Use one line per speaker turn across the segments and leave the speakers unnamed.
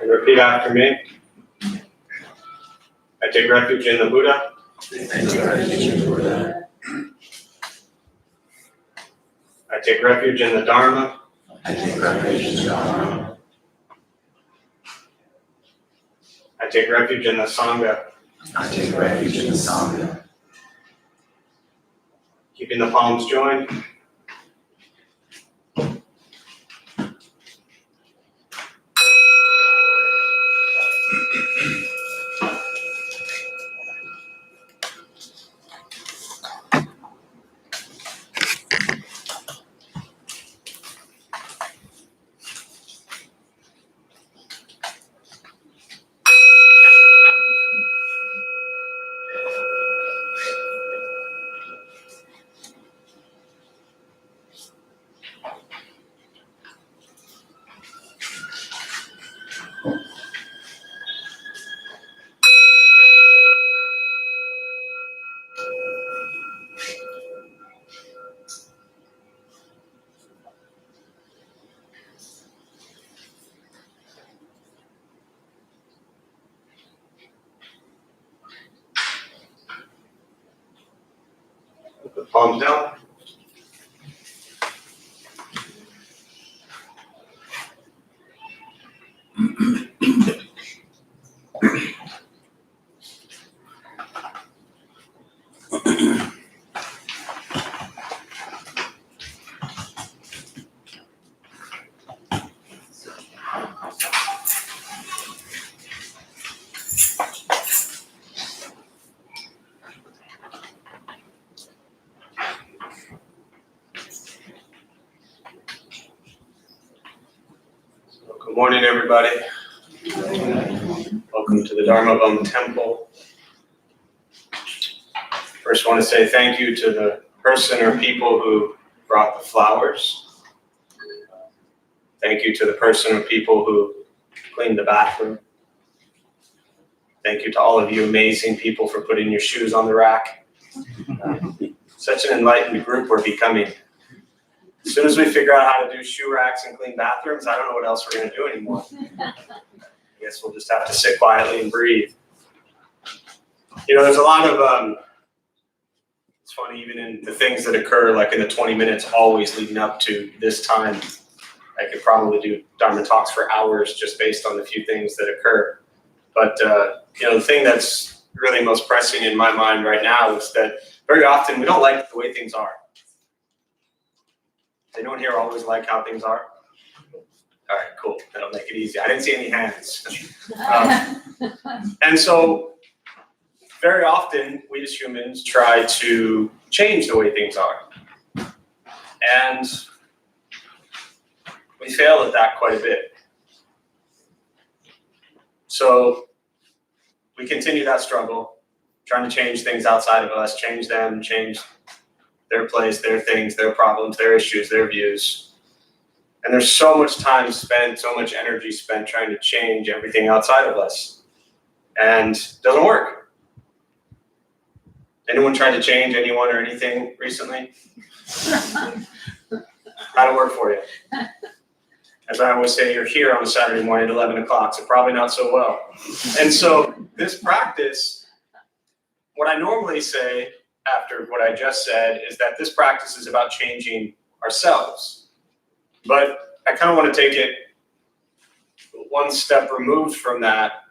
And repeat after me. I take refuge in the Buddha.
I take refuge in the Buddha.
I take refuge in the Dharma.
I take refuge in the Dharma.
I take refuge in the Sangha.
I take refuge in the Sangha.
Keeping the palms joined. Put the palms down. Good morning, everybody. Welcome to the Dharma Temple. First, I want to say thank you to the person or people who brought the flowers. Thank you to the person or people who cleaned the bathroom. Thank you to all of you amazing people for putting your shoes on the rack. Such an enlightened group we're becoming. As soon as we figure out how to do shoe racks and clean bathrooms, I don't know what else we're going to do anymore. I guess we'll just have to sit quietly and breathe. You know, there's a lot of, it's funny, even in the things that occur, like in the 20 minutes always leading up to this time, I could probably do Dharma Talks for hours just based on the few things that occur. But, you know, the thing that's really most pressing in my mind right now is that very often we don't like the way things are. Does anyone here always like how things are? All right, cool. That'll make it easy. I didn't see any hands. And so very often we as humans try to change the way things are. And we fail at that quite a bit. So we continue that struggle, trying to change things outside of us, change them, change their place, their things, their problems, their issues, their views. And there's so much time spent, so much energy spent trying to change everything outside of us. And it doesn't work. Anyone tried to change anyone or anything recently? How'd it work for you? As I always say, you're here on a Saturday morning at 11 o'clock, so probably not so well. And so this practice, what I normally say after what I just said is that this practice is about changing ourselves. But I kind of want to take it one step removed from that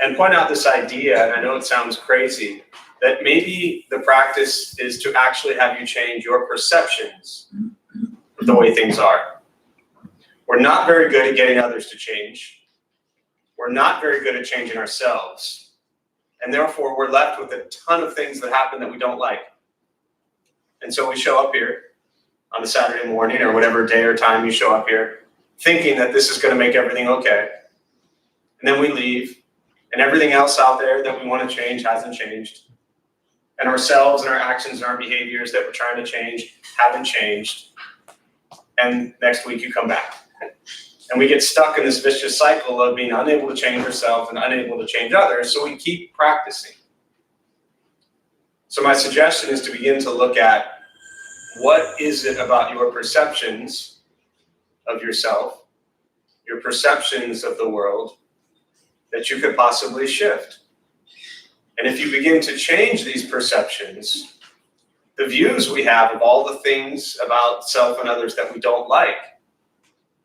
and point out this idea, and I know it sounds crazy, that maybe the practice is to actually have you change your perceptions of the way things are. We're not very good at getting others to change. We're not very good at changing ourselves. And therefore, we're left with a ton of things that happen that we don't like. And so we show up here on a Saturday morning or whatever day or time you show up here, thinking that this is going to make everything okay. And then we leave, and everything else out there that we want to change hasn't changed. And ourselves and our actions and our behaviors that we're trying to change haven't changed. And next week you come back. And we get stuck in this vicious cycle of being unable to change ourselves and unable to change others, so we keep practicing. So my suggestion is to begin to look at what is it about your perceptions of yourself, your perceptions of the world, that you could possibly shift. And if you begin to change these perceptions, the views we have of all the things about self and others that we don't like,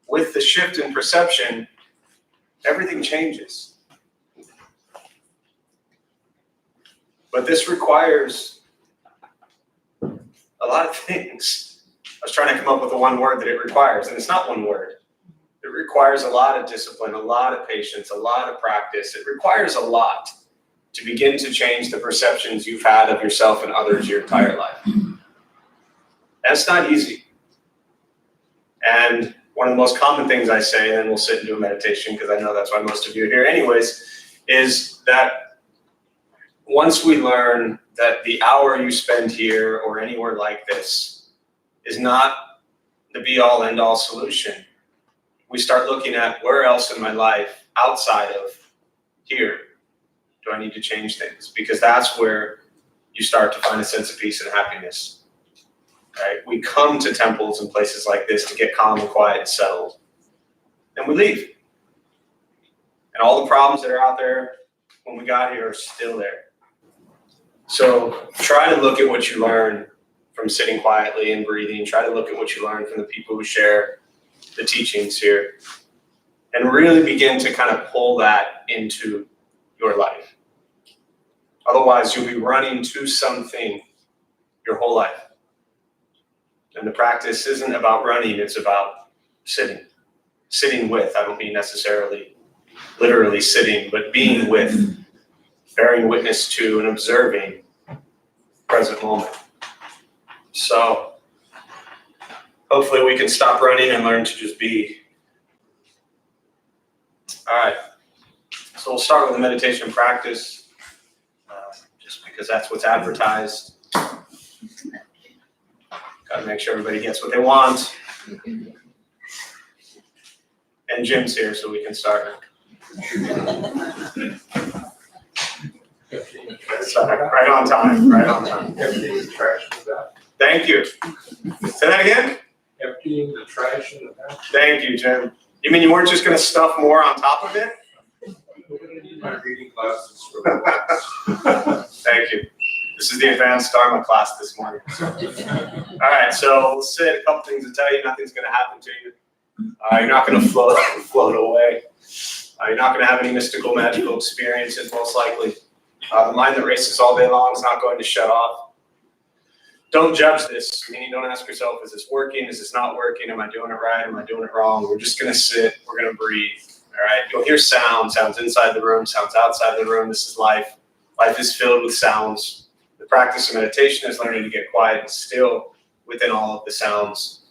with the shift in perception, everything changes. But this requires a lot of things. I was trying to come up with the one word that it requires, and it's not one word. It requires a lot of discipline, a lot of patience, a lot of practice. It requires a lot to begin to change the perceptions you've had of yourself and others your entire life. That's not easy. And one of the most common things I say, and then we'll sit and do a meditation, because I know that's why most of you are here anyways, is that once we learn that the hour you spend here or anywhere like this is not the be-all, end-all solution, we start looking at where else in my life outside of here do I need to change things? Because that's where you start to find a sense of peace and happiness. Right? We come to temples and places like this to get calm and quiet and settled. And we leave. And all the problems that are out there when we got here are still there. So try to look at what you learn from sitting quietly and breathing. Try to look at what you learn from the people who share the teachings here. And really begin to kind of pull that into your life. Otherwise, you'll be running to something your whole life. And the practice isn't about running, it's about sitting. Sitting with, I don't mean necessarily literally sitting, but being with, bearing witness to and observing present moment. So hopefully we can stop running and learn to just be. All right. So we'll start with the meditation practice, just because that's what's advertised. Got to make sure everybody gets what they want. And Jim's here, so we can start. Right on time, right on time.
Emptying the trash in the back.
Thank you. Say that again?
Emptying the trash in the back.
Thank you, Jim. You mean you weren't just going to stuff more on top of it?
My reading classes for the
Thank you. This is the advanced Dharma class this morning. All right, so we'll say a couple things to tell you. Nothing's going to happen to you. You're not going to float away. You're not going to have any mystical, magical experiences, most likely. The mind that races all day long is not going to shut off. Don't judge this, meaning don't ask yourself, is this working? Is this not working? Am I doing it right? Am I doing it wrong? We're just going to sit. We're going to breathe. All right. You'll hear sounds inside the room, sounds outside the room. This is life. Life is filled with sounds. The practice of meditation is learning to get quiet and still within all of the sounds.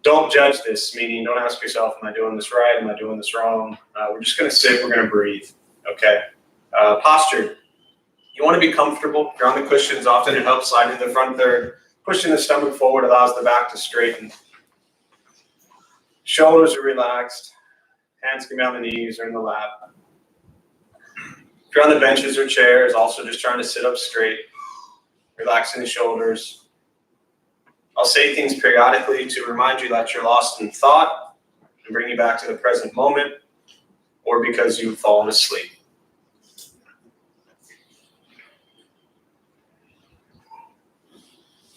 Don't judge this, meaning don't ask yourself, am I doing this right? Am I doing this wrong? We're just going to sit. We're going to breathe. Okay. Posture. You want to be comfortable. If you're on the cushions, often it helps slide into the front third. Pushing the stomach forward allows the back to straighten. Shoulders are relaxed. Hands can be on the knees or in the lap. If you're on the benches or chairs, also just trying to sit up straight, relaxing the shoulders. I'll say things periodically to remind you that you're lost in thought and bring you back to the present moment, or because you've fallen asleep.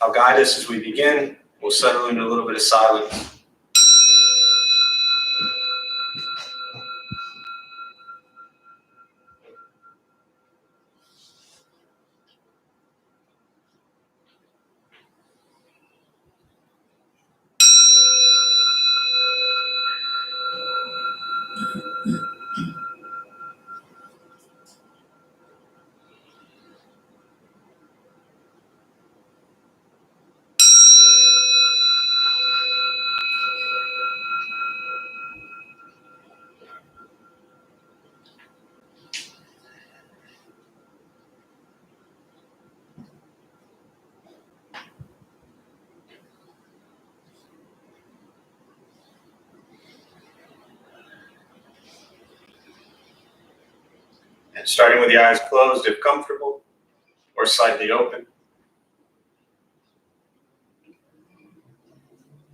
I'll guide us as we begin. We'll settle into a little bit of silence. And starting with the eyes closed if comfortable, or slightly open.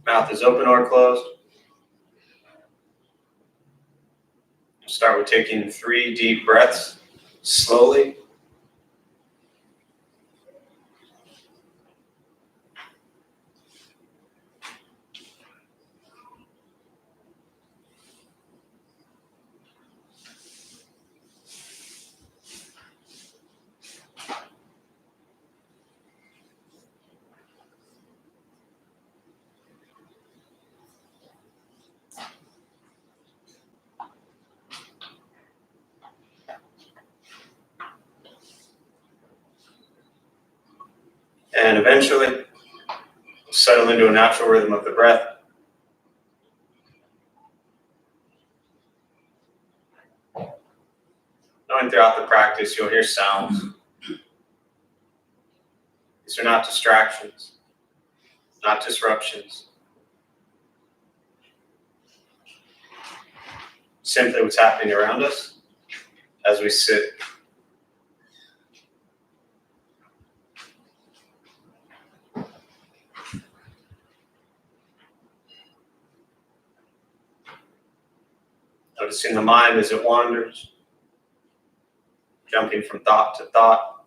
Mouth is open or closed. Start with taking 3 deep breaths slowly. And eventually, settle into a natural rhythm of the breath. Knowing throughout the practice, you'll hear sounds. These are not distractions, not disruptions. Simply what's happening around us as we sit. Noticing the mind as it wanders, jumping from thought to thought.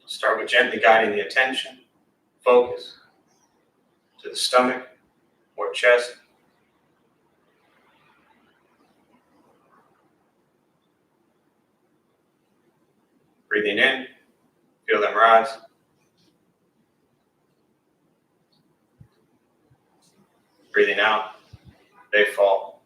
Start with gently guiding the attention, focus, to the stomach or chest. Breathing in, feel them rise. Breathing out, they fall.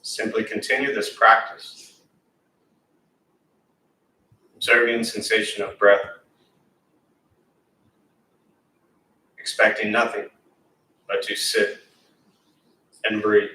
Simply continue this practice, observing the sensation of breath, expecting nothing but to sit and breathe.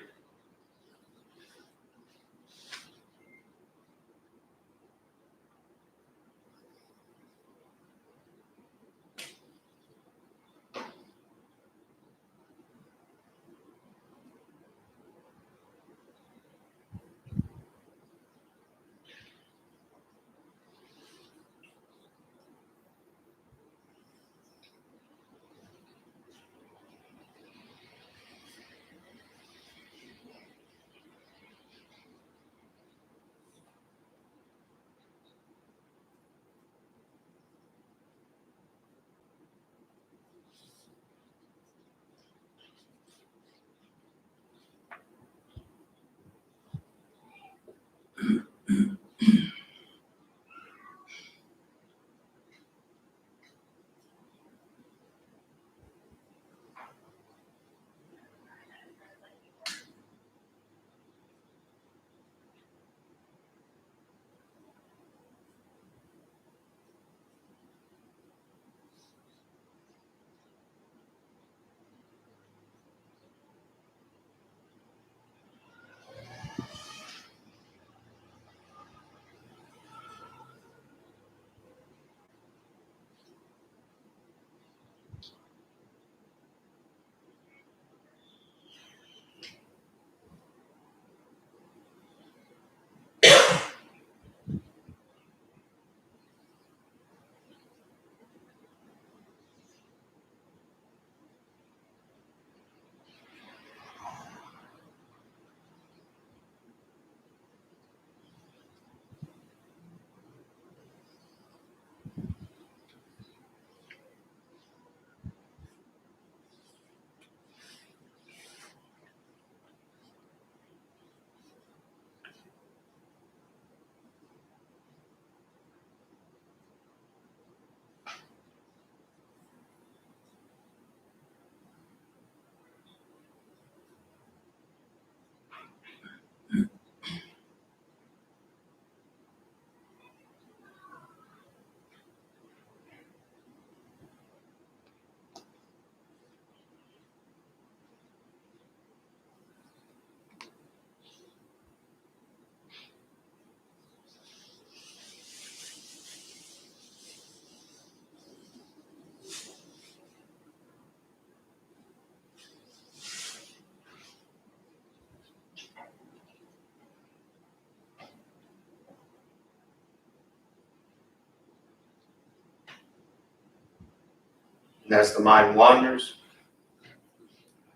And as the mind wanders,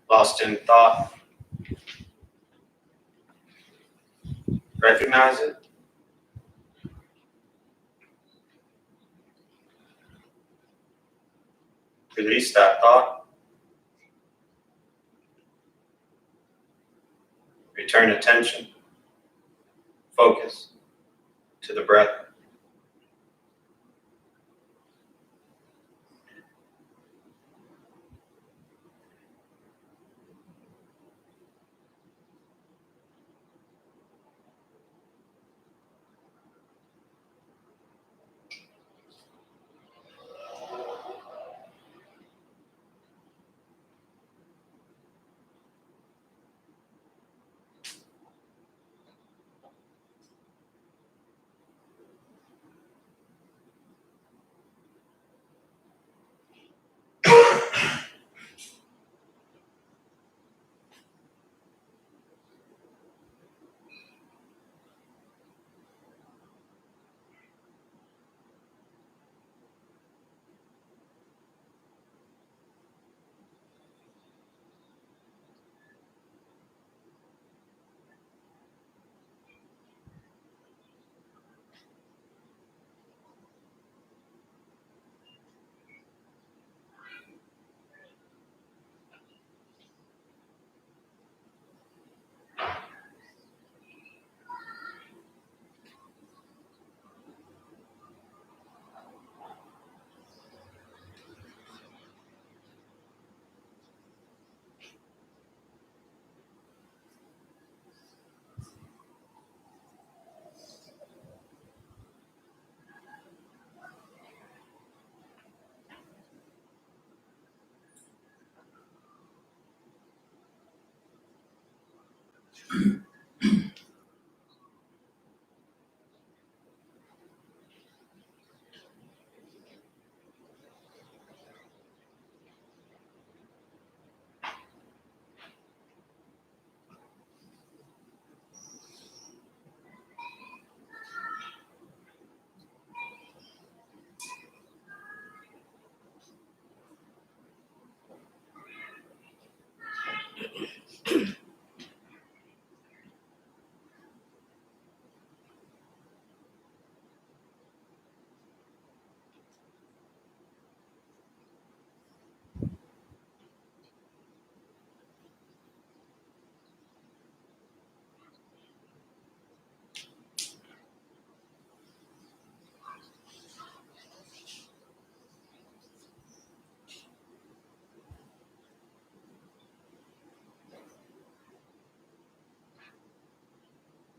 lost in thought, recognize it. Release that thought. Return attention, focus to the breath.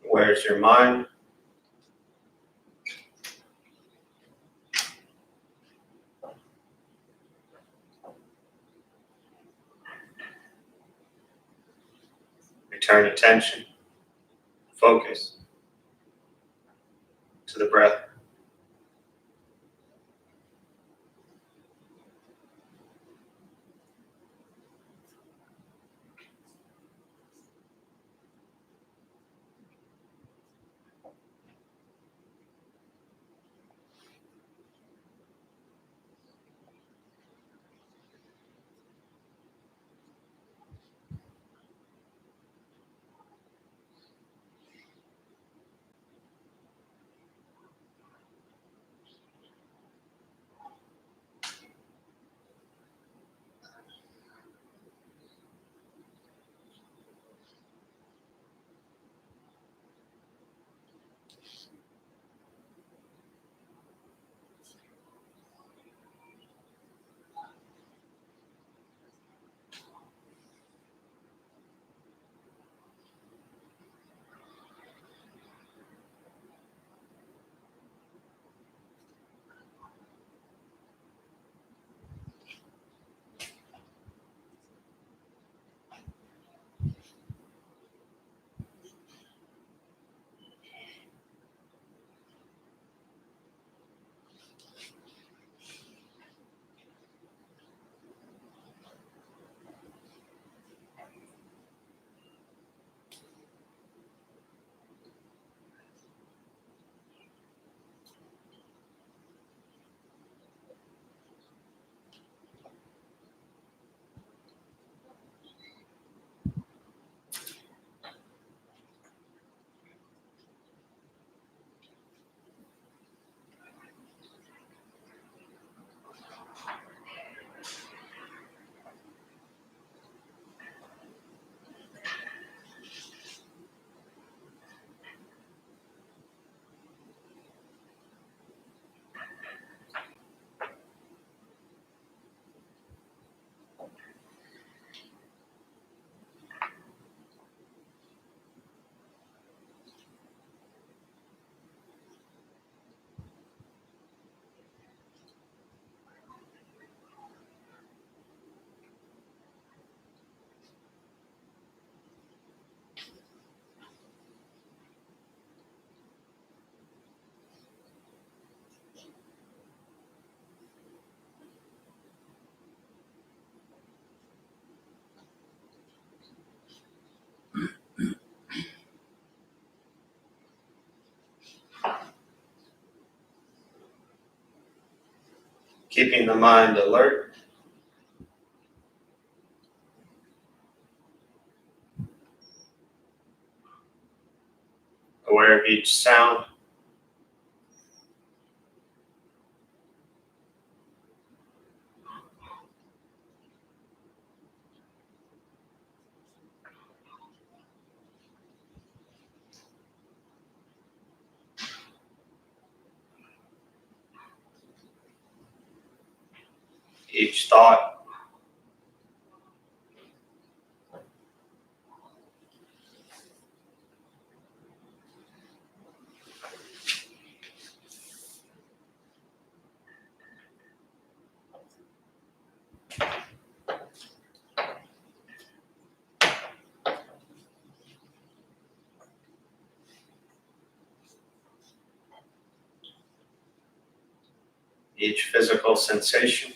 Where's your mind? Return attention, focus to the breath. Keeping the mind alert. Aware of each sound. Each thought. Each physical sensation.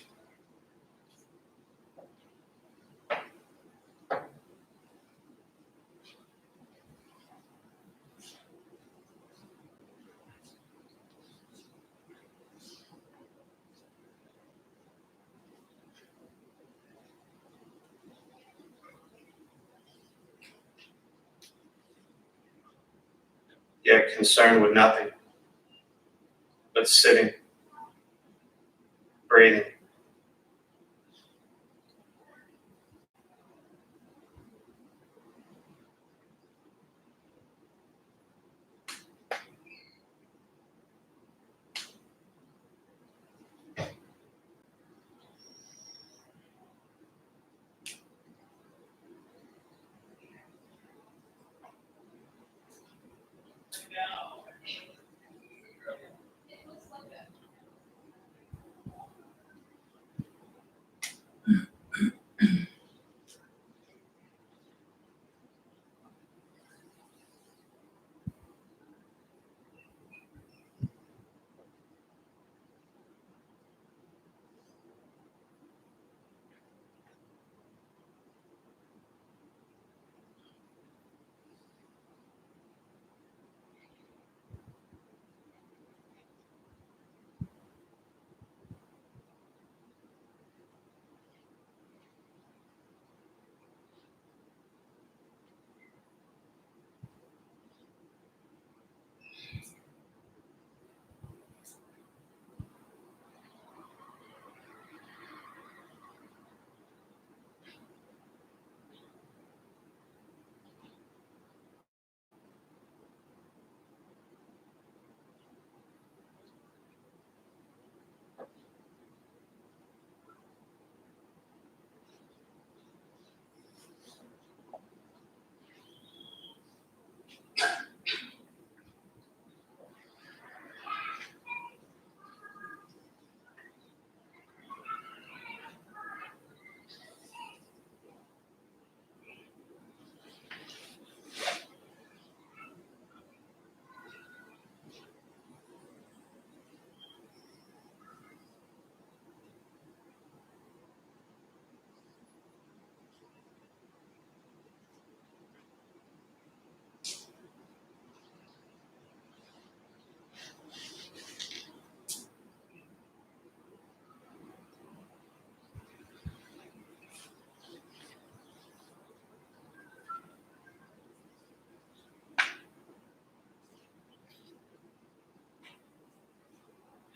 Yet concerned with nothing but sitting, breathing.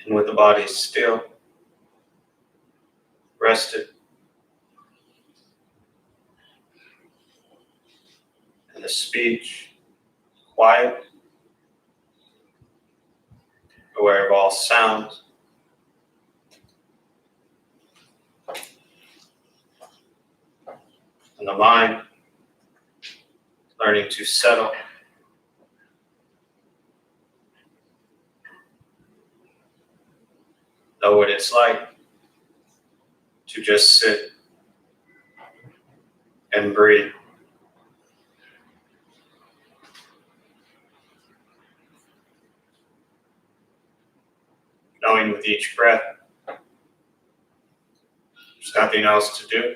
And with the body still, rested, and the speech quiet, aware of all sounds, and the mind learning to settle, know what it's like to just sit and breathe. Knowing with each breath, there's nothing else to do.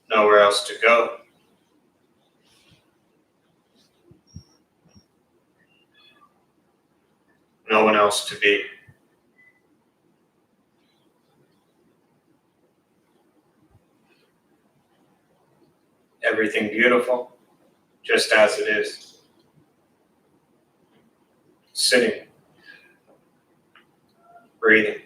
Nowhere else to go. else to be. Everything beautiful, just as it is. Sitting, breathing.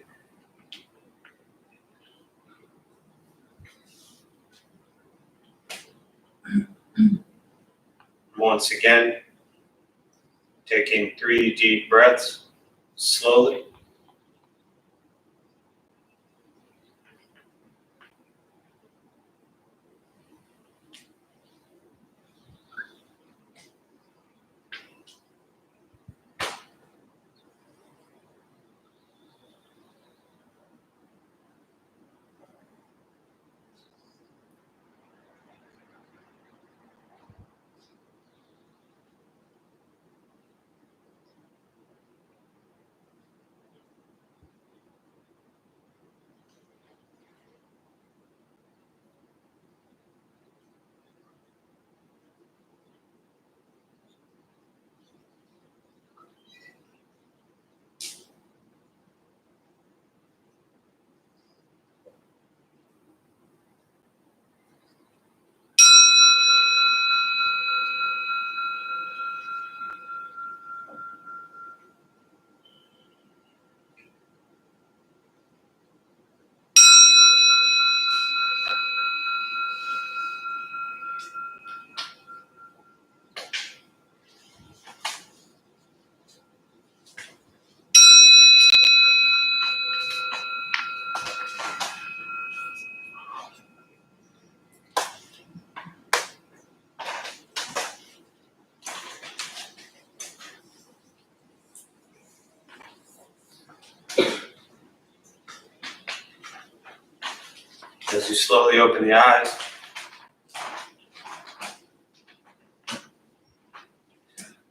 Once again, taking 3 deep breaths, slowly. As you slowly open the eyes,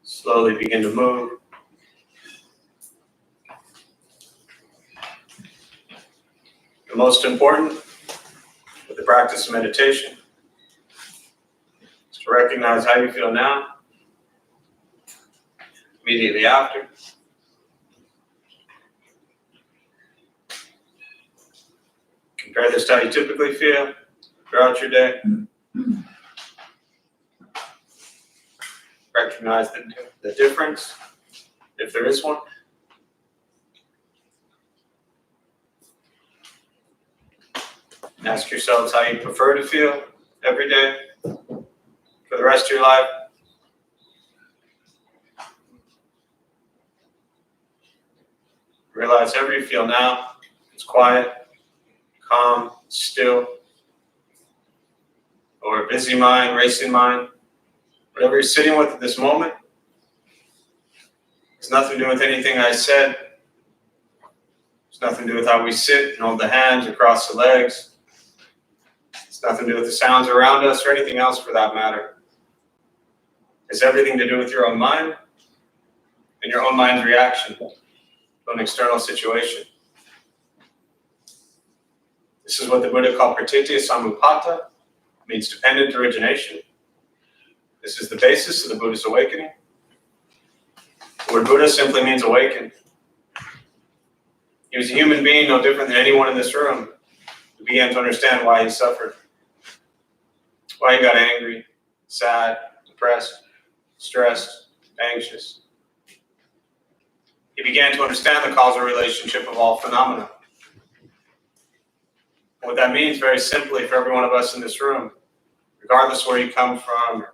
slowly begin to move. The most important with the practice of meditation is to recognize how you feel now, immediately after. Compare this to how you typically feel throughout your day. Recognize the difference, if there is one. Ask yourselves how you prefer to feel every day for the rest of your life. Realize however you feel now, it's quiet, calm, still, or a busy mind, racing mind. Whatever you're sitting with at this moment, it's nothing to do with anything I said. It's nothing to do with how we sit and hold the hands across the legs. It's nothing to do with the sounds around us or anything else for that matter. It's everything to do with your own mind and your own mind's reaction to an external situation. This is what the Buddha called pratitya samuppada, means dependent origination. This is the basis of the Buddhist awakening. The word Buddha simply means awakened. He was a human being, no different than anyone in this room, who began to understand why he suffered, why he got angry, sad, depressed, stressed, anxious. He began to understand the causal relationship of all phenomena. What that means, very simply, for every one of us in this room, regardless where you come from, or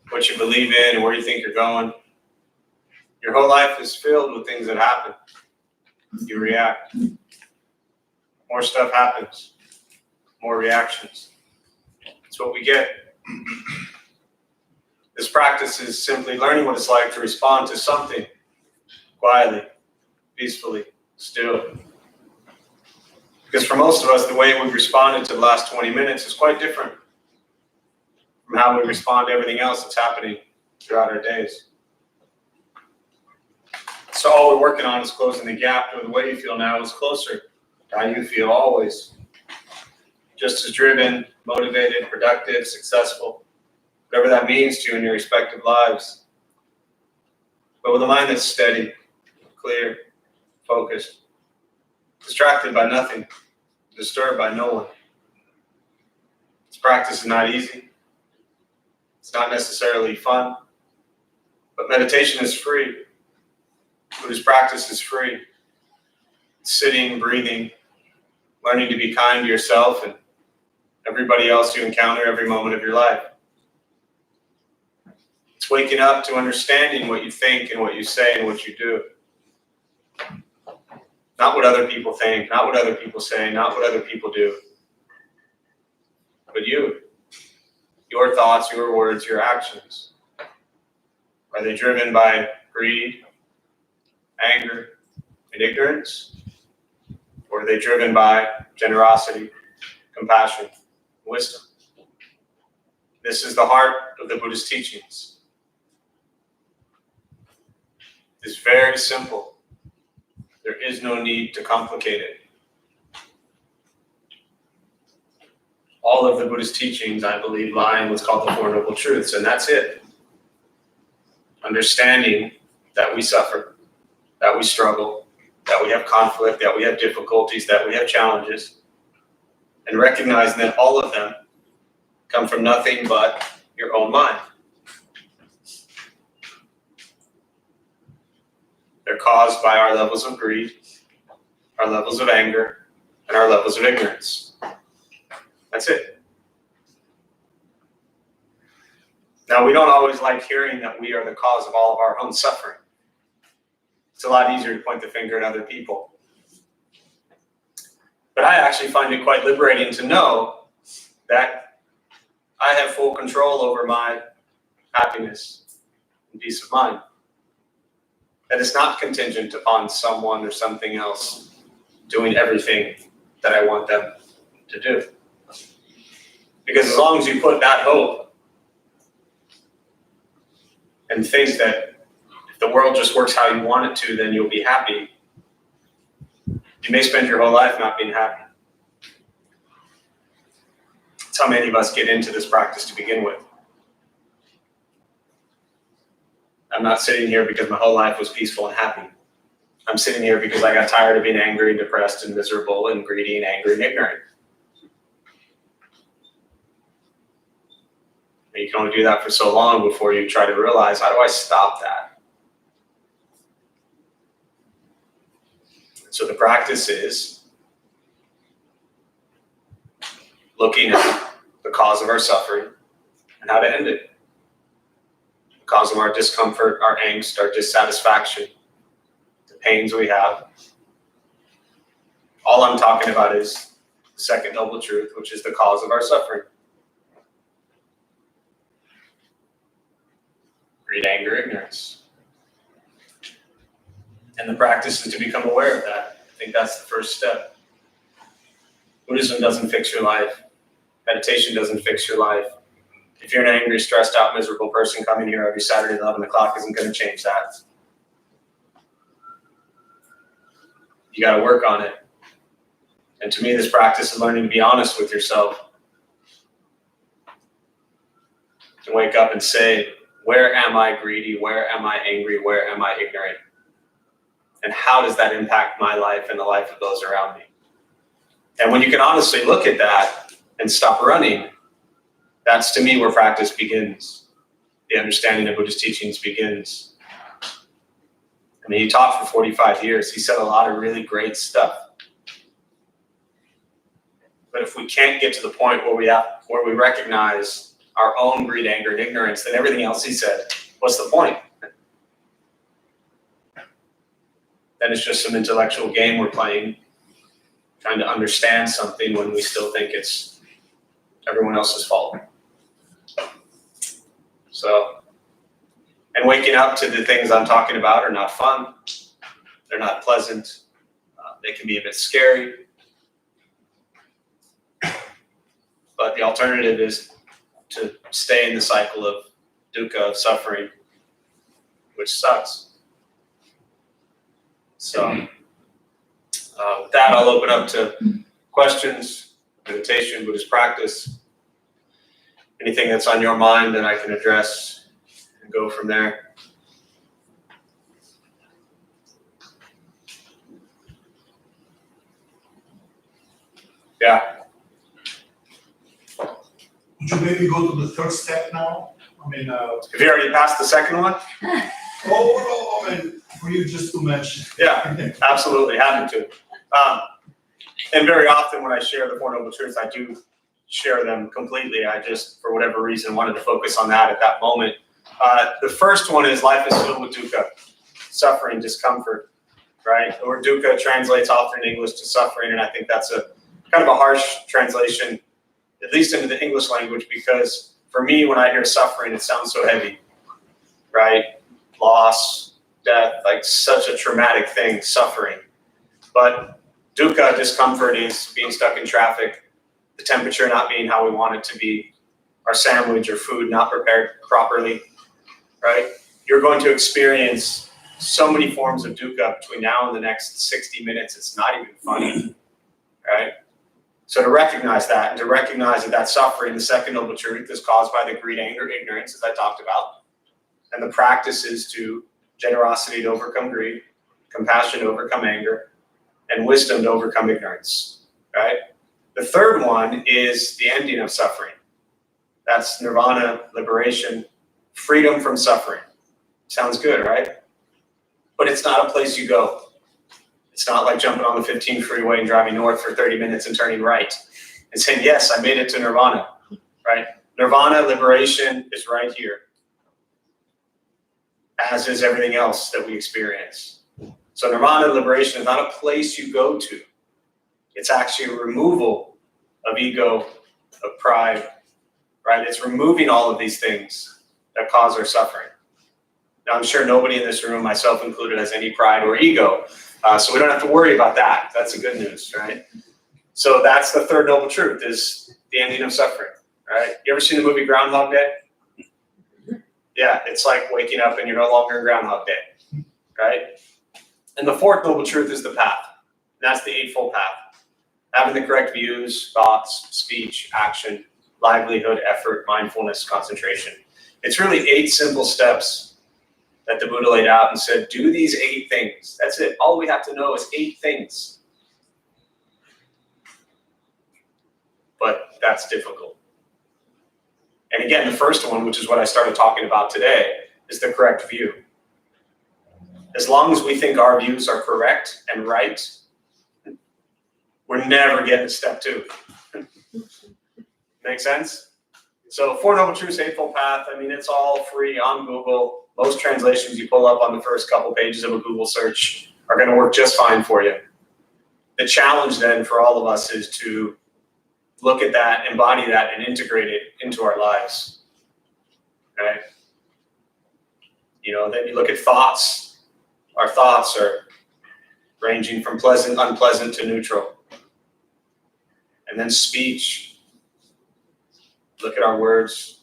what you believe in, and where you think you're going, your whole life is filled with things that happen. You react. More stuff happens. More reactions. It's what we get. This practice is simply learning what it's like to respond to something quietly, peacefully, still. Because for most of us, the way we've responded to the last 20 minutes is quite different from how we respond to everything else that's happening throughout our days. So all we're working on is closing the gap to the way you feel now is closer to how you feel always. Just as driven, motivated, productive, successful, whatever that means to you in your respective lives. But with a mind that's steady, clear, focused, distracted by nothing, disturbed by no one. This practice is not easy. It's not necessarily fun, but meditation is free. Buddhist practice is free. Sitting, breathing, learning to be kind to yourself and everybody else you encounter every moment of your life. It's waking up to understanding what you think and what you say and what you do. Not what other people think, not what other people say, not what other people do, but you. Your thoughts, your words, your actions. Are they driven by greed, anger, and ignorance? Or are they driven by generosity, compassion, wisdom? This is the heart of the Buddhist teachings. It's very simple. There is no need to complicate it. All of the Buddhist teachings, I believe, lie in what's called the Four Noble Truths, and that's it. Understanding that we suffer, that we struggle, that we have conflict, that we have difficulties, that we have challenges, and recognizing that all of them come from nothing but your own mind. They're caused by our levels of greed, our levels of anger, and our levels of ignorance. That's it. Now, we don't always like hearing that we are the cause of all of our own suffering. It's a lot easier to point the finger at other people. But I actually find it quite liberating to know that I have full control over my happiness and peace of mind. That it's not contingent upon someone or something else doing everything that I want them to do. Because as long as you put that hope and think that if the world just works how you want it to, then you'll be happy, you may spend your whole life not being happy. That's how many of us get into this practice to begin with. I'm not sitting here because my whole life was peaceful and happy. I'm sitting here because I got tired of being angry and depressed and miserable and greedy and angry and ignorant. And you can only do that for so long before you try to realize, how do I stop that? So the practice is looking at the cause of our suffering and how to end it. The cause of our discomfort, our angst, our dissatisfaction, the pains we have. All I'm talking about is the second noble truth, which is the cause of our suffering. Greed, anger, ignorance. And the practice is to become aware of that. I think that's the first step. Buddhism doesn't fix your life. Meditation doesn't fix your life. If you're an angry, stressed out, miserable person, coming here every Saturday at 11 o'clock isn't going to change that. You got to work on it. And to me, this practice is learning to be honest with yourself. To wake up and say, where am I greedy? Where am I angry? Where am I ignorant? And how does that impact my life and the life of those around me? And when you can honestly look at that and stop running, that's to me where practice begins. The understanding of Buddhist teachings begins. I mean, he taught for 45 years. He said a lot of really great stuff. But if we can't get to the point where we recognize our own greed, anger, and ignorance, then everything else he said, what's the point? Then it's just some intellectual game we're playing, trying to understand something when we still think it's everyone else's fault. So, and waking up to the things I'm talking about are not fun. They're not pleasant. They can be a bit scary. But the alternative is to stay in the cycle of dukkha, of suffering, which sucks. So with that, I'll open up to questions, meditation, Buddhist practice, anything that's on your mind that I can address and go from there. Yeah.
Would you maybe go to the third step now? I mean,
Have you already passed the second one?
I mean, for you just to mention.
Yeah, absolutely, happy to. And very often when I share the Four Noble Truths, I do share them completely. I just, for whatever reason, wanted to focus on that at that moment. The first one is life is filled with dukkha, suffering, discomfort, right? The word dukkha translates often in English to suffering, and I think that's a kind of a harsh translation, at least into the English language, because for me, when I hear suffering, it sounds so heavy, right? Loss, death, like such a traumatic thing, suffering. But dukkha, discomfort, is being stuck in traffic, the temperature not being how we want it to be, our sandwich or food not prepared properly, right? You're going to experience so many forms of dukkha between now and the next 60 minutes, it's not even funny, right? So to recognize that, and to recognize that that suffering, the second noble truth, is caused by the greed, anger, ignorance, as I talked about. And the practice is to generosity to overcome greed, compassion to overcome anger, and wisdom to overcome ignorance, right? The third one is the ending of suffering. That's nirvana, liberation, freedom from suffering. Sounds good, right? But it's not a place you go. It's not like jumping on the 15 freeway and driving north for 30 minutes and turning right and saying, yes, I made it to nirvana, right? Nirvana, liberation is right here, as is everything else that we experience. So nirvana, liberation is not a place you go to. It's actually a removal of ego, of pride, right? It's removing all of these things that cause our suffering. Now, I'm sure nobody in this room, myself included, has any pride or ego. So we don't have to worry about that. That's the good news, right? So that's the third noble truth, is the ending of suffering, right? You ever seen the movie Groundhog Day? Yeah, it's like waking up and you're no longer in Groundhog Day, right? And the fourth noble truth is the path. And that's the Eightfold Path. Having the correct views, thoughts, speech, action, livelihood, effort, mindfulness, concentration. It's really 8 simple steps that the Buddha laid out and said, do these 8 things. That's it. All we have to know is 8 things. But that's difficult. And again, the first one, which is what I started talking about today, is the correct view. As long as we think our views are correct and right, we're never getting to step 2. Make sense? So Four Noble Truths, Eightfold Path, I mean, it's all free on Google. Most translations you pull up on the first couple pages of a Google search are going to work just fine for you. The challenge then for all of us is to look at that, embody that, and integrate it into our lives. Okay? You know, then you look at thoughts. Our thoughts are ranging from pleasant, unpleasant to neutral. And then speech. Look at our words,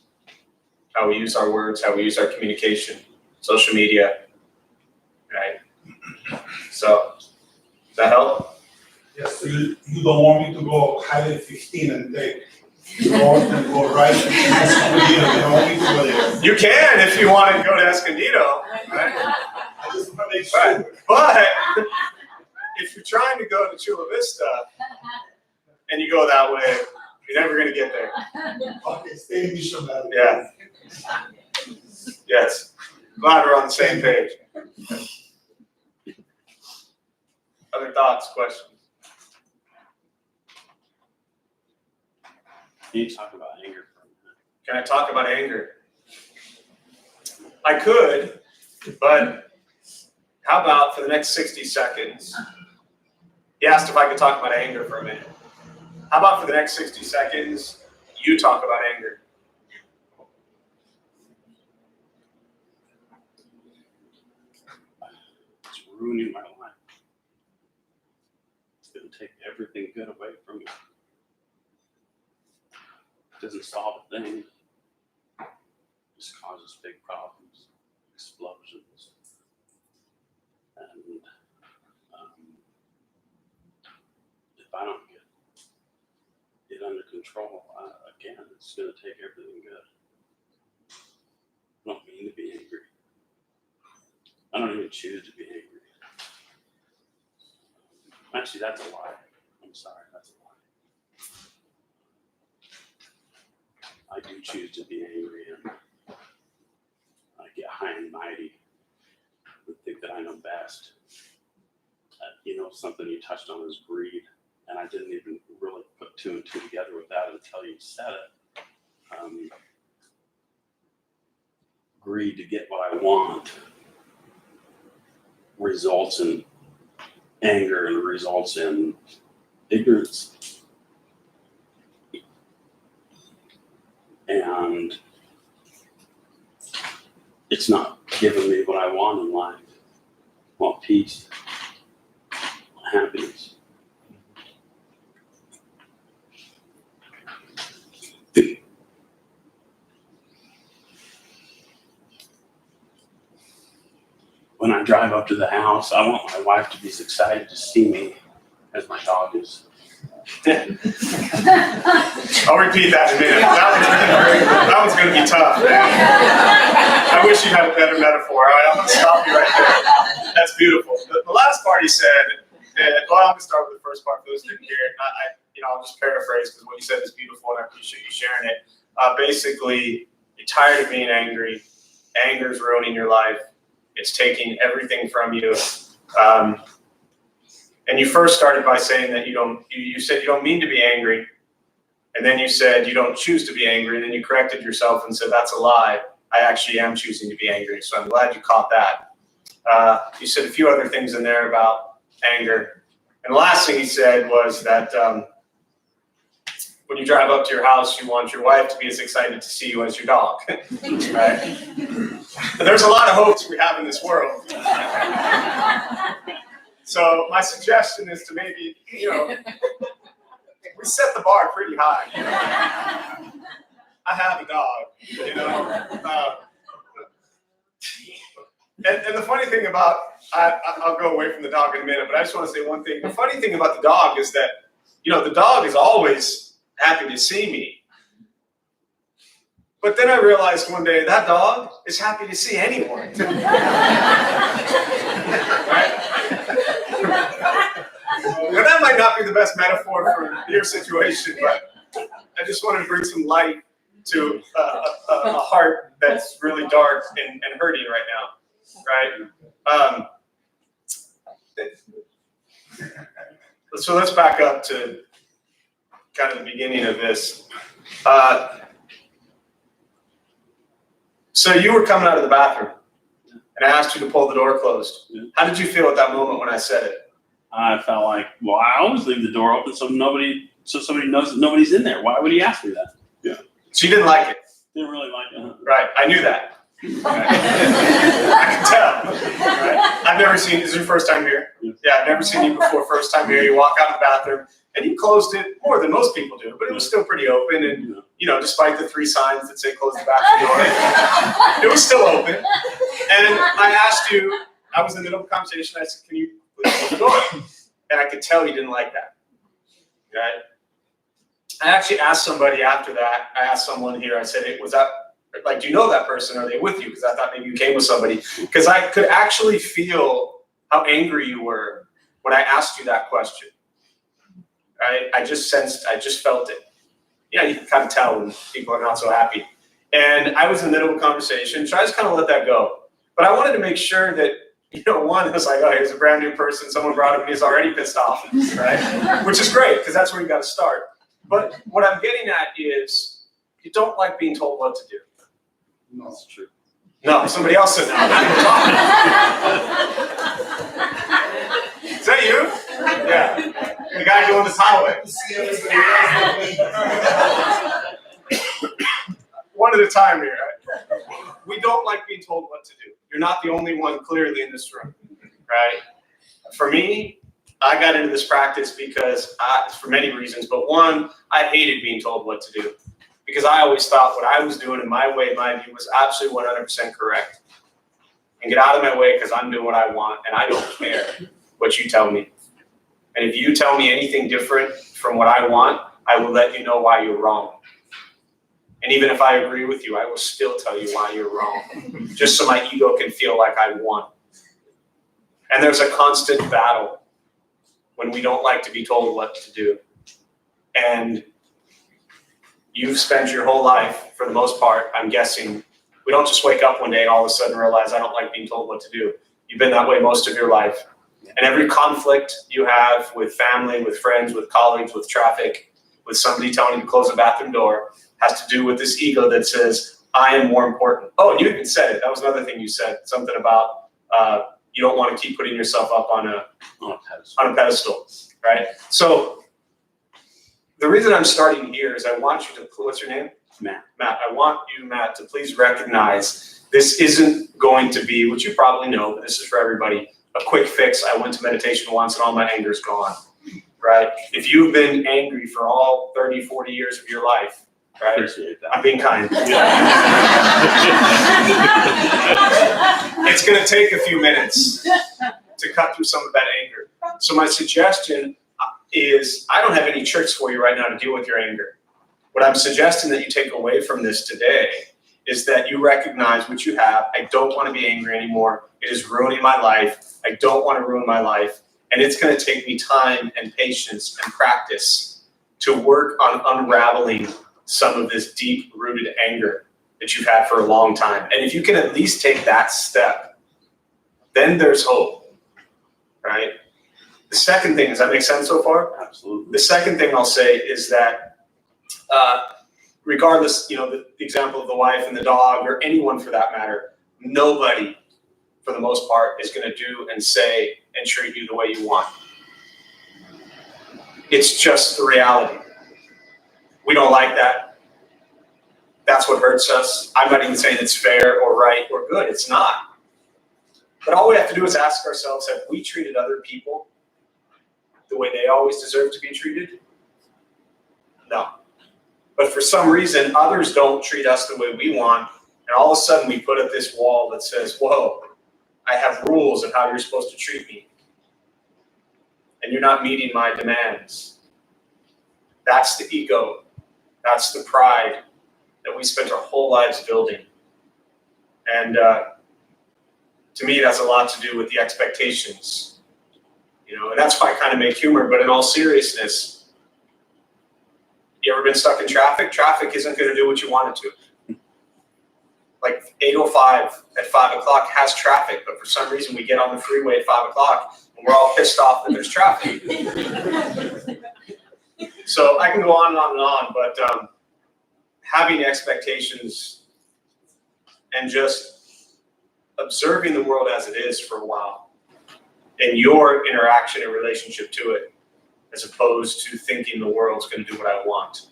how we use our words, how we use our communication, social media, right? So, does that help?
Yes, so you don't want me to go Highway 15 and take north and go right to Escondido, you don't want me to go there.
You can if you want to go to Escondido, right?
I just want to make
Right.
sure.
But if you're trying to go to Chula Vista and you go that way, you're never going to get there.
Okay, stay in Mission Valley.
Yeah. Yes. Glad we're on the same page. Other thoughts, questions?
Can you talk about anger for a minute?
Can I talk about anger? I could, but how about for the next 60 seconds? He asked if I could talk about anger for a minute. How about for the next 60 seconds, you talk about anger?
It's ruining my life. It's going to take everything good away from me. It doesn't solve a thing. It just causes big problems, explosions. And if I don't get it under control, again, it's going to take everything good. I don't mean to be angry. I don't even choose to be angry. Actually, that's a lie. I'm sorry, that's a lie. choose to be angry and get high and mighty and think that I know best. Something you touched on is greed, and I didn't even really put two and two together with that until you said it. Greed to get what I want results in anger and results in ignorance. And it's not giving me what I want in life. Well, peace, happiness. When I drive up to the house, I want my wife to be as excited to see me as my dog is.
I'll repeat that in a minute. That one's going to be tough, man. I wish you had a better metaphor. All right, I'm going to stop you right there. That's beautiful. The last part he said, well, I'm going to start with the first part for those who didn't hear it. I'll just paraphrase because what you said is beautiful and I appreciate you sharing it. Basically, you're tired of being angry. Anger is ruining your life. It's taking everything from you. And you first started by saying that you said you don't mean to be angry. And then you said you don't choose to be angry. And then you corrected yourself and said, that's a lie. I actually am choosing to be angry. So I'm glad you caught that. You said a few other things in there about anger. And the last thing he said was that when you drive up to your house, you want your wife to be as excited to see you as your dog. Right? There's a lot of hopes we have in this world. So my suggestion is to maybe, we set the bar pretty high. I have a dog, And the funny thing about, I'll go away from the dog in a minute, but I just want to say one thing. The funny thing about the dog is that, the dog is always happy to see me. But then I realized one day that dog is happy to see anyone. Right? Now, that might not be the best metaphor for your situation, but I just wanted to bring some light to a heart that's really dark and hurting right now, right? So let's back up to kind of the beginning of this. So you were coming out of the bathroom, and I asked you to pull the door closed. How did you feel at that moment when I said it?
I felt like, well, I always leave the door open so somebody knows that nobody's in there. Why would he ask me that? Yeah.
So you didn't like it?
Didn't really like it.
Right, I knew that. Right. I can tell. Right. I've never seen, this is your first time here? Yeah, I've never seen you before, first time here. You walk out of the bathroom, and you closed it more than most people do, but it was still pretty open, and despite the 3 signs that say close the bathroom door, it was still open. And I asked you, I was in the middle of a conversation, I said, can you please close the door? And I could tell you didn't like that, right? I actually asked somebody after that, I asked someone here, I said, hey, was that, like, do you know that person? Are they with you? Because I thought maybe you came with somebody. Because I could actually feel how angry you were when I asked you that question. Right? I just felt it. Yeah, you can kind of tell when people are not so happy. And I was in the middle of a conversation, so I just kind of let that go. But I wanted to make sure that, one, it's like, oh, here's a brand new person, someone brought him, and he's already pissed off, right? Which is great, because that's where you got to start. But what I'm getting at is, you don't like being told what to do.
No, that's true.
No, somebody else said no. Is that you? Yeah. The guy doing this highway. One at a time here. Right? We don't like being told what to do. You're not the only one clearly in this room, right? For me, I got into this practice because, for many reasons, but one, I hated being told what to do. Because I always thought what I was doing in my way, my view, was absolutely 100% correct. And get out of my way because I'm doing what I want, and I don't care what you tell me. And if you tell me anything different from what I want, I will let you know why you're wrong. And even if I agree with you, I will still tell you why you're wrong, just so my ego can feel like I won. And there's a constant battle when we don't like to be told what to do. And you've spent your whole life, for the most part, I'm guessing, we don't just wake up one day and all of a sudden realize I don't like being told what to do. You've been that way most of your life. And every conflict you have with family, with friends, with colleagues, with traffic, with somebody telling you to close the bathroom door, has to do with this ego that says, I am more important. Oh, and you even said it. That was another thing you said, something about you don't want to keep putting yourself up on a pedestal, right? So the reason I'm starting here is I want you to, what's your name?
Matt.
Matt, I want you, Matt, to please recognize this isn't going to be, which you probably know, but this is for everybody, a quick fix. I went to meditation once and all my anger is gone, right? If you've been angry for all 30, 40 years of your life, right?
Appreciate that.
I'm being kind. It's going to take a few minutes to cut through some of that anger. So my suggestion is, I don't have any tricks for you right now to deal with your anger. What I'm suggesting that you take away from this today is that you recognize what you have. I don't want to be angry anymore. It is ruining my life. I don't want to ruin my life. And it's going to take me time and patience and practice to work on unraveling some of this deep-rooted anger that you've had for a long time. And if you can at least take that step, then there's hope, right? The second thing, does that make sense so far?
Absolutely.
The second thing I'll say is that regardless, the example of the wife and the dog, or anyone for that matter, nobody, for the most part, is going to do and say and treat you the way you want. It's just the reality. We don't like that. That's what hurts us. I'm not even saying it's fair or right or good. It's not. But all we have to do is ask ourselves, have we treated other people the way they always deserve to be treated? No. But for some reason, others don't treat us the way we want, and all of a sudden we put up this wall that says, whoa, I have rules of how you're supposed to treat me, and you're not meeting my demands. That's the ego. That's the pride that we spent our whole lives building. And to me, that's a lot to do with the expectations. And that's why I kind of make humor, but in all seriousness, you ever been stuck in traffic? Traffic isn't going to do what you want it to. Like 8:05 at 5 o'clock has traffic, but for some reason we get on the freeway at 5 o'clock and we're all pissed off that there's traffic. So I can go on and on and on, but having expectations and just observing the world as it is for a while and your interaction and relationship to it, as opposed to thinking the world's going to do what I want.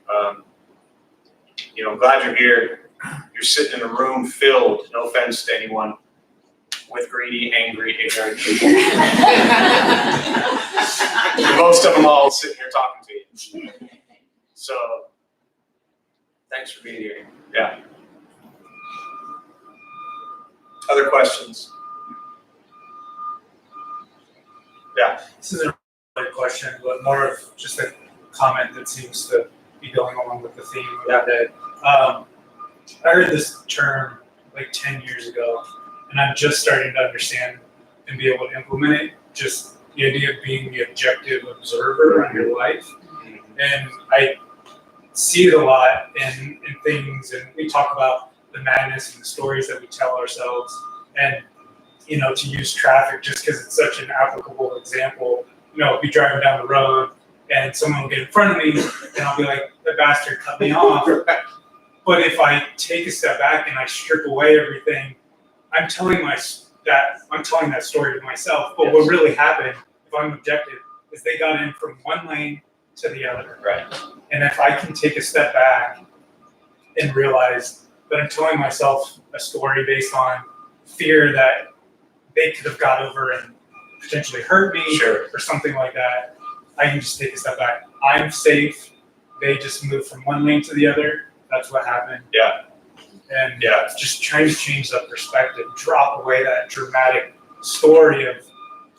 I'm glad you're here. You're sitting in a room filled, no offense to anyone, with greedy, angry, ignorant people. Most of them all sitting here talking to you. So, thanks for being here. Yeah. Other questions? Yeah.
This isn't a question, but more of just a comment that seems to be going along with the theme of the day. I heard this term like 10 years ago, and I'm just starting to understand and be able to implement it. Just the idea of being the objective observer on your life. And I see it a lot in things, and we talk about the madness and the stories that we tell ourselves. And to use traffic, just because it's such an applicable example, I'll be driving down the road and someone will get in front of me and I'll be like, the bastard cut me off. But if I take a step back and I strip away everything, I'm telling that story to myself. But what really happened, if I'm objective, is they got in from one lane to the other.
Right.
And if I can take a step back and realize that I'm telling myself a story based on fear that they could have got over and potentially hurt me,
Sure,
or something like that, I can just take a step back. I'm safe. They just moved from one lane to the other. That's what happened.
Yeah.
And
Yeah.
just trying to change that perspective, drop away that dramatic story of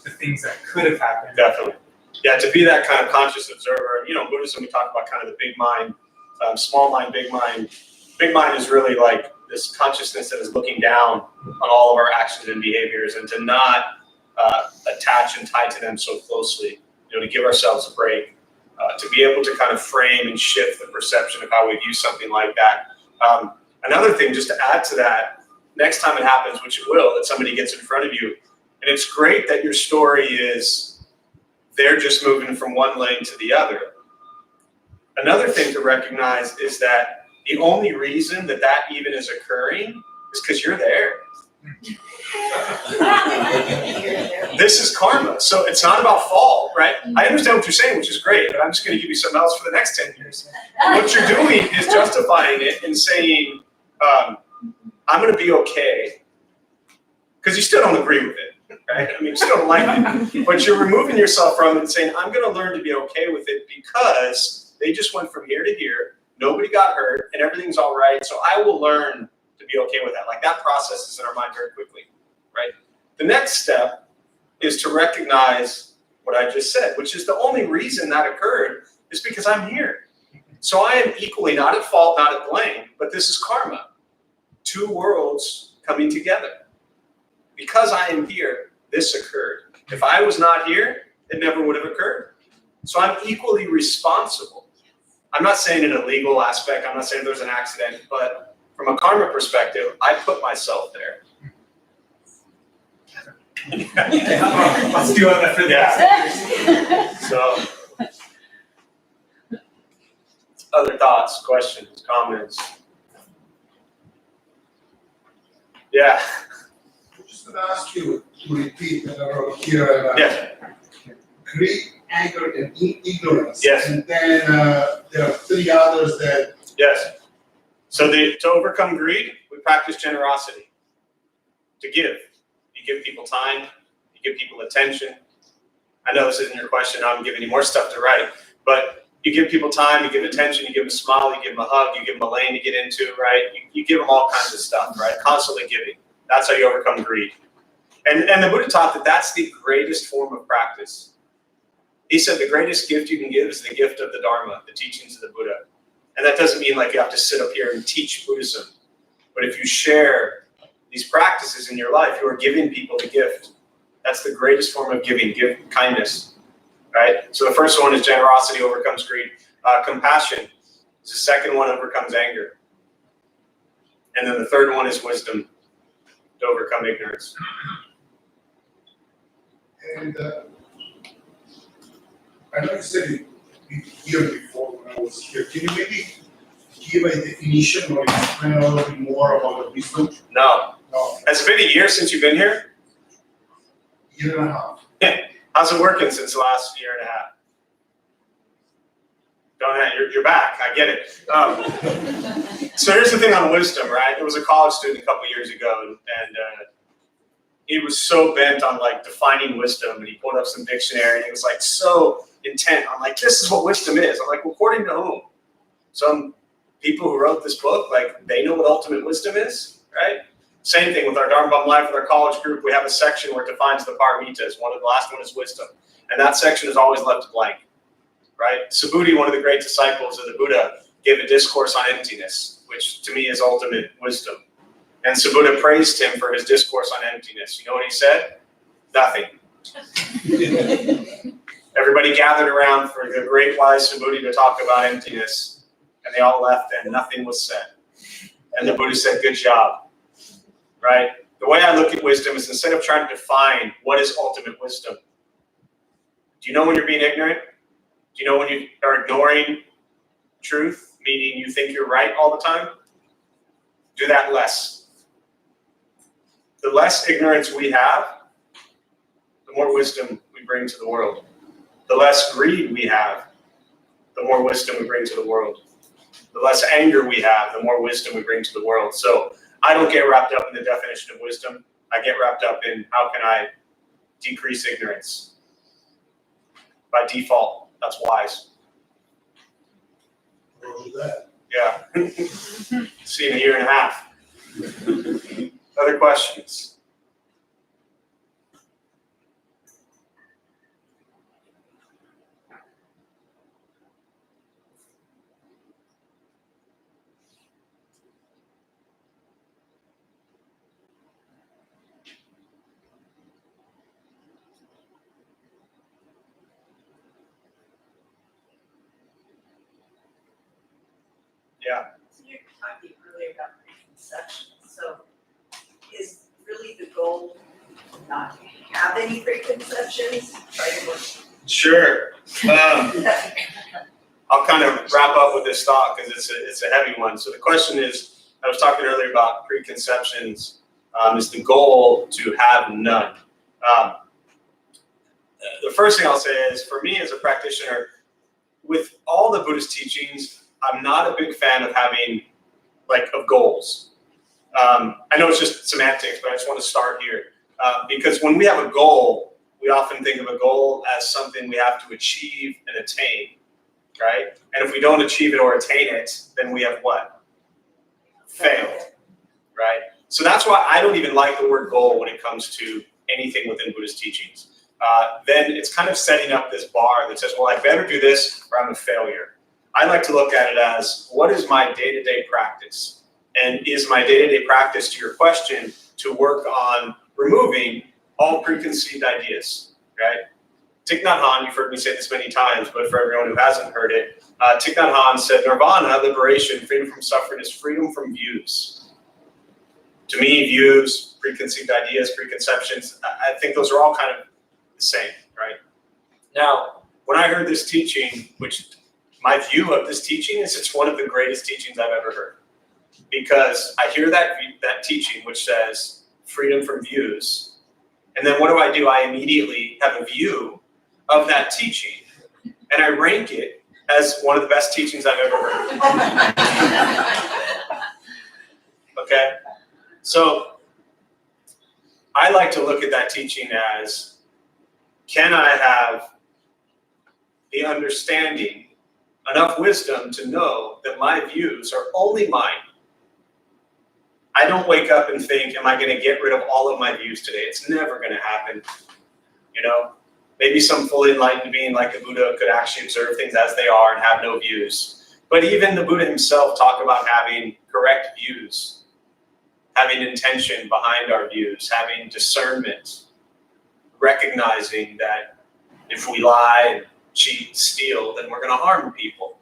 the things that could have happened.
Definitely. Yeah, to be that kind of conscious observer. In Buddhism, we talk about kind of the big mind, small mind, big mind. Big mind is really like this consciousness that is looking down on all of our actions and behaviors, and to not attach and tie to them so closely, to give ourselves a break. to be able to kind of frame and shift the perception of how we view something like that. Another thing, just to add to that, next time it happens, which it will, that somebody gets in front of you, and it's great that your story is they're just moving from one lane to the other. Another thing to recognize is that the only reason that that even is occurring is because you're there. This is karma. So it's not about fault, right? I understand what you're saying, which is great, but I'm just going to give you something else for the next 10 years. What you're doing is justifying it and saying, I'm going to be okay, because you still don't agree with it, right? I mean, you still don't like it, but you're removing yourself from it and saying, I'm going to learn to be okay with it because they just went from here to here, nobody got hurt, and everything's all right, so I will learn to be okay with that. Like, that processes in our mind very quickly, right? The next step is to recognize what I just said, which is the only reason that occurred is because I'm here. So I am equally not at fault, not at blame, but this is karma. Two worlds coming together. Because I am here, this occurred. If I was not here, it never would have occurred. So I'm equally responsible. I'm not saying in a legal aspect, I'm not saying there's an accident, but from a karma perspective, I put myself there.
Let's do it after
Yeah. So, other thoughts, questions, comments? Yeah.
I'm just gonna ask you to repeat that I wrote here.
Yes.
Greed, anger, and ignorance.
Yes.
And then there are three others that.
Yes. So to overcome greed, we practice generosity. To give. You give people time. You give people attention. I know this isn't your question. I'm giving you more stuff to write. But you give people time. You give attention. You give them a smile. You give them a hug. You give them a lane to get into, right? You give them all kinds of stuff, right? Constantly giving. That's how you overcome greed. And the Buddha taught that that's the greatest form of practice. He said the greatest gift you can give is the gift of the Dharma, the teachings of the Buddha. And that doesn't mean like you have to sit up here and teach Buddhism. But if you share these practices in your life, you are giving people the gift. That's the greatest form of giving, give kindness, right? So the first one is generosity overcomes greed. Compassion is the second one, overcomes anger. And then the third one is wisdom to overcome ignorance.
And I know you said it here before when I was here. Can you maybe give a definition or explain a little bit more about the wisdom?
No.
No,
Has it been a year since you've been here?
year and a half.
How's it working since the last year and a half? You're back. I get it. So here's the thing on wisdom, right? There was a college student a couple years ago, and he was so bent on like defining wisdom, and he pulled up some dictionary, and he was like so intent on like, this is what wisdom is. I'm like, well, according to whom? Some people who wrote this book, like they know what ultimate wisdom is, right? Same thing with our Dharma Bum Life, with our college group, we have a section where it defines the paramitas. The last one is wisdom. And that section is always left blank, right? Subhuti, one of the great disciples of the Buddha, gave a discourse on emptiness, which to me is ultimate wisdom. And Subhuti praised him for his discourse on emptiness. You know what he said? Nothing. Everybody gathered around for the great wise Subhuti to talk about emptiness, and they all left and nothing was said. And the Buddha said, good job. Right? The way I look at wisdom is instead of trying to define what is ultimate wisdom, do you know when you're being ignorant? Do you know when you are ignoring truth, meaning you think you're right all the time? Do that less. The less ignorance we have, the more wisdom we bring to the world. The less greed we have, the more wisdom we bring to the world. The less anger we have, the more wisdom we bring to the world. So I don't get wrapped up in the definition of wisdom. I get wrapped up in how can I decrease ignorance. By default, that's wise.
Roger that.
Yeah. See you in a year and a half. Other questions?
So you're talking earlier about preconceptions, so is really the goal not to have any preconceptions? Try to work.
Sure. I'll kind of wrap up with this thought because it's a heavy one. So the question is, I was talking earlier about preconceptions. Is the goal to have none? The first thing I'll say is, for me as a practitioner, with all the Buddhist teachings, I'm not a big fan of having, of goals. I know it's just semantics, but I just want to start here. Because when we have a goal, we often think of a goal as something we have to achieve and attain, right? And if we don't achieve it or attain it, then we have what? Failed, right? So that's why I don't even like the word goal when it comes to anything within Buddhist teachings. Then it's kind of setting up this bar that says, well, I better do this or I'm a failure. I like to look at it as, what is my day-to-day practice? And is my day-to-day practice, to your question, to work on removing all preconceived ideas, right? Thich Nhat Hanh, you've heard me say this many times, but for everyone who hasn't heard it, Thich Nhat Hanh said, nirvana, liberation, freedom from suffering, is freedom from views. To me, views, preconceived ideas, preconceptions, I think those are all kind of the same, right? Now, when I heard this teaching, which my view of this teaching is it's one of the greatest teachings I've ever heard. Because I hear that teaching which says freedom from views, and then what do? I immediately have a view of that teaching, and I rank it as one of the best teachings I've ever heard. Okay? So I like to look at that teaching as, can I have the understanding, enough wisdom to know that my views are only mine? I don't wake up and think, am I going to get rid of all of my views today? It's never going to happen. You know, maybe some fully enlightened being like the Buddha could actually observe things as they are and have no views. But even the Buddha himself talked about having correct views, having intention behind our views, having discernment, recognizing that if we lie and cheat, steal, then we're going to harm people,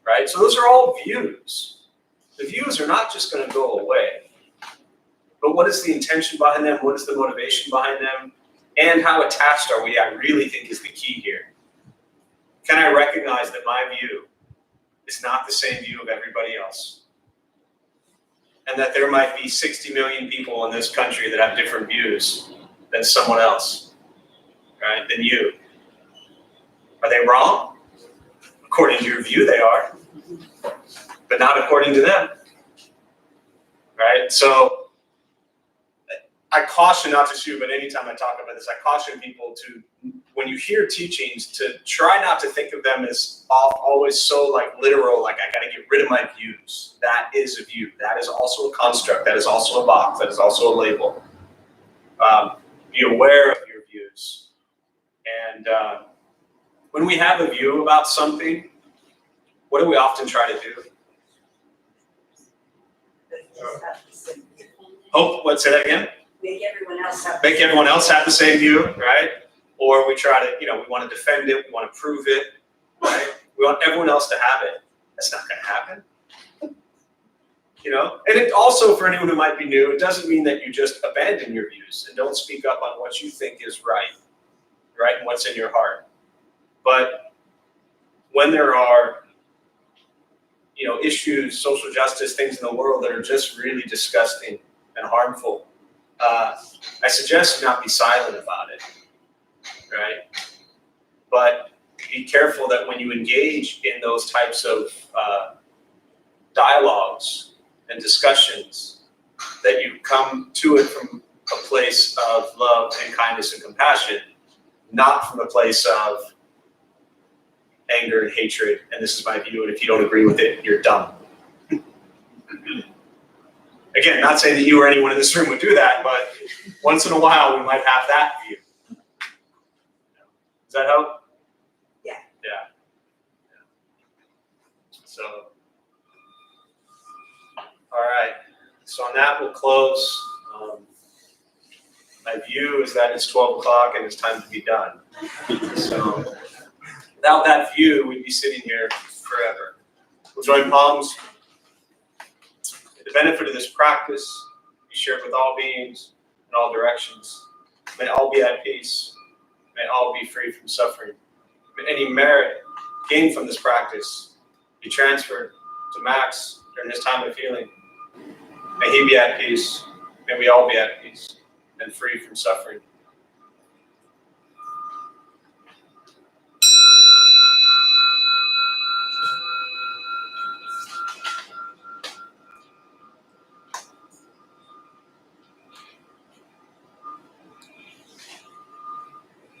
right? So those are all views. The views are not just going to go away, but what is the intention behind them? What is the motivation behind them? And how attached are we? I really think is the key here. Can I recognize that my view is not the same view of everybody else? And that there might be 60 million people in this country that have different views than someone else, right? Than you. Are they wrong? According to your view, they are. But not according to them, right? So I caution, not just you, but anytime I talk about this, I caution people to, when you hear teachings, to try not to think of them as always so literal, I got to get rid of my views. That is a view. That is also a construct. That is also a box. That is also a label. Be aware of your views. And when we have a view about something, what do we often try to do? Say that again?
Make everyone else have.
Make everyone else have the same view, right? Or we try to, we want to defend it, we want to prove it, right? We want everyone else to have it. That's not going to happen. And it also, for anyone who might be new, it doesn't mean that you just abandon your views and don't speak up on what you think is right, and what's in your heart. But when there are issues, social justice, things in the world that are just really disgusting and harmful, I suggest you not be silent about it, right? But be careful that when you engage in those types of dialogues and discussions, that you come to it from a place of love and kindness and compassion, not from a place of anger and hatred, and this is my view, and if you don't agree with it, you're dumb. Again, not saying that you or anyone in this room would do that, but once in a while we might have that view. Does that help?
Yeah.
Yeah. So, all right. So on that, we'll close. My view is that it's 12 o'clock and it's time to be done. So, without that view, we'd be sitting here forever. We'll join palms. the benefit of this practice be shared with all beings in all directions. May all be at peace. May all be free from suffering. May any merit gained from this practice be transferred to Max during his time of healing. May he be at peace. May we all be at peace and free from suffering.